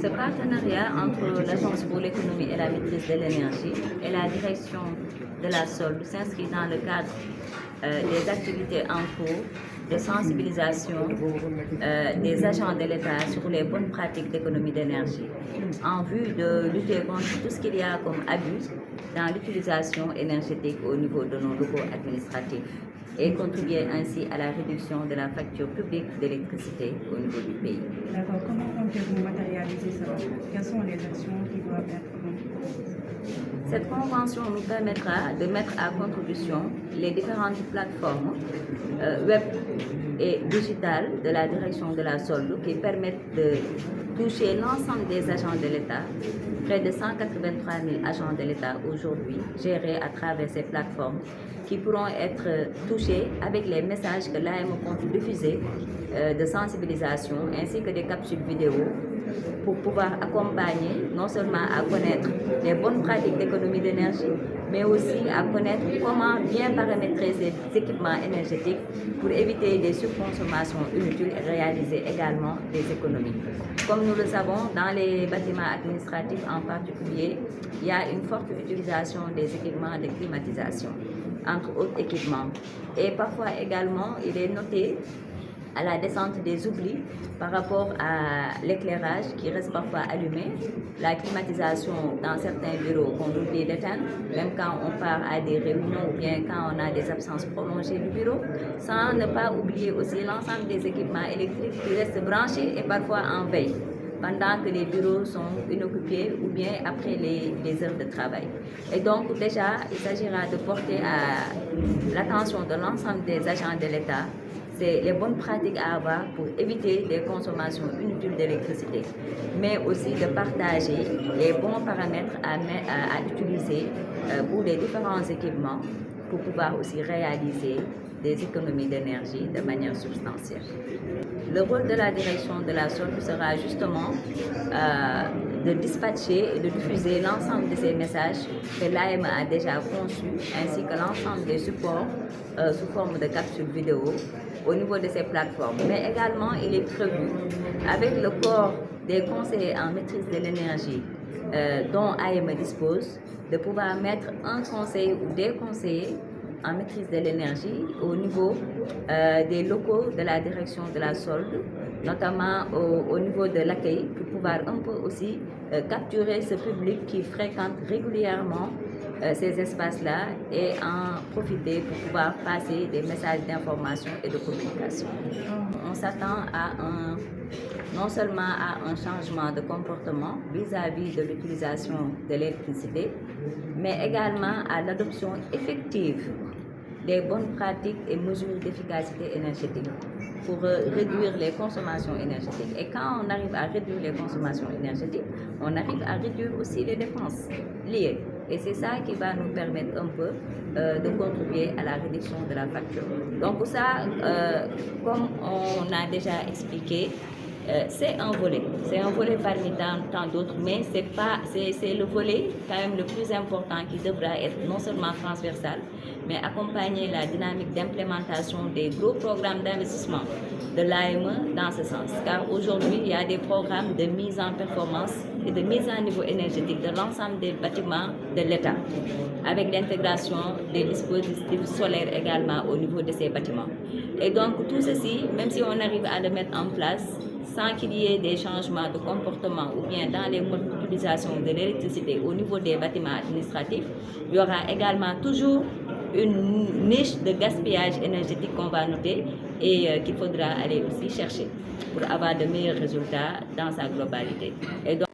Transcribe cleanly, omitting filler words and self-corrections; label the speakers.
Speaker 1: Ce partenariat entre l'Agence pour l'économie et la maîtrise de l'énergie et la direction de la SOLD s'inscrit dans le cadre des activités en cours de sensibilisation des agents de l'État sur les bonnes pratiques d'économie d'énergie en vue de lutter contre tout ce qu'il y a comme abus dans l'utilisation énergétique au niveau de nos locaux administratifs et contribuer ainsi à la réduction de la facture publique d'électricité au niveau du pays.
Speaker 2: D'accord. Comment comptez-vous matérialiser cela? Quelles sont les actions qui doivent être conduites?
Speaker 1: Cette convention nous permettra de mettre à contribution les différentes plateformes web et digitales de la direction de la SOLD qui permettent de toucher l'ensemble des agents de l'État, près de 183 000 agents de l'État aujourd'hui, gérés à travers ces plateformes, qui pourront être touchés avec les messages que l'AME compte diffuser de sensibilisation ainsi que des capsules vidéo pour pouvoir accompagner non seulement à connaître les bonnes pratiques d'économie d'énergie, mais aussi à connaître comment bien paramétrer ces équipements énergétiques pour éviter des surconsommations inutiles et réaliser également des économies. Comme nous le savons, dans les bâtiments administratifs en particulier, il y a une forte utilisation des équipements de climatisation, entre autres équipements. Et parfois également, il est noté à la descente des oublis par rapport à l'éclairage qui reste parfois allumé, la climatisation dans certains bureaux qu'on oublie d'éteindre, même quand on part à des réunions ou bien quand on a des absences prolongées du bureau, sans ne pas oublier aussi l'ensemble des équipements électriques qui restent branchés et parfois en veille, pendant que les bureaux sont inoccupés ou bien après les heures de travail. Et donc déjà, il s'agira de porter à l'attention de l'ensemble des agents de l'État c'est les bonnes pratiques à avoir pour éviter des consommations inutiles d'électricité, mais aussi de partager les bons paramètres à utiliser pour les différents équipements pour pouvoir aussi réaliser des économies d'énergie de manière substantielle. Le rôle de la direction de la SOLD sera justement de dispatcher et de diffuser l'ensemble de ces messages que l'AME a déjà conçus, ainsi que l'ensemble des supports sous forme de capsules vidéo au niveau de ces plateformes. Mais également, il est prévu, avec le corps des conseillers en maîtrise de l'énergie dont AME dispose, de pouvoir mettre un conseiller ou des conseillers en maîtrise de l'énergie au niveau des locaux de la direction de la SOLD, notamment au niveau de l'accueil, pour pouvoir un peu aussi capturer ce public qui fréquente régulièrement ces espaces-là et en profiter pour pouvoir passer des messages d'information et de communication. On s'attend à non seulement à un changement de comportement vis-à-vis de l'utilisation de l'électricité, mais également à l'adoption effective des bonnes pratiques et mesures d'efficacité énergétique pour réduire les consommations énergétiques. Et quand on arrive à réduire les consommations énergétiques, on arrive à réduire aussi les dépenses liées. Et c'est ça qui va nous permettre un peu de contribuer à la réduction de la facture. Donc ça, comme on a déjà expliqué, c'est un volet parmi tant d'autres, mais c'est le volet quand même le plus important qui devra être non seulement transversal, mais accompagner la dynamique d'implémentation des gros programmes d'investissement de l'AME dans ce sens. Car aujourd'hui, il y a des programmes de mise en performance et de mise à niveau énergétique de l'ensemble des bâtiments de l'État, avec l'intégration des dispositifs solaires également au niveau de ces bâtiments. Et donc tout ceci, même si on arrive à le mettre en place, sans qu'il y ait des changements de comportement ou bien dans les modes d'utilisation de l'électricité au niveau des bâtiments administratifs, il y aura également toujours une niche de gaspillage énergétique qu'on va noter et qu'il faudra aller aussi chercher pour avoir de meilleurs résultats dans sa globalité. Et donc,